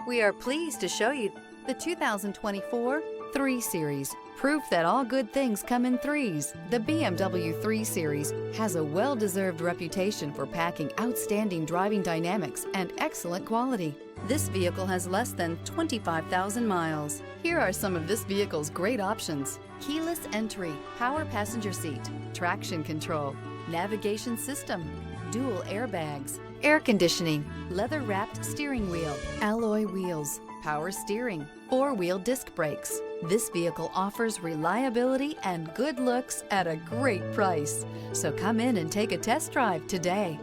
We are pleased to show you the 2024 3 Series. Proof that all good things come in threes. The BMW 3 Series has a well-deserved reputation for packing outstanding driving dynamics and excellent quality. This vehicle has less than 25,000 miles. Here are some of this vehicle's great options: keyless entry, power passenger seat, traction control, navigation system, dual airbags, air conditioning, leather-wrapped steering wheel, alloy wheels, power steering, 4-wheel disc brakes. This vehicle offers reliability and good looks at a great price. So come in and take a test drive today.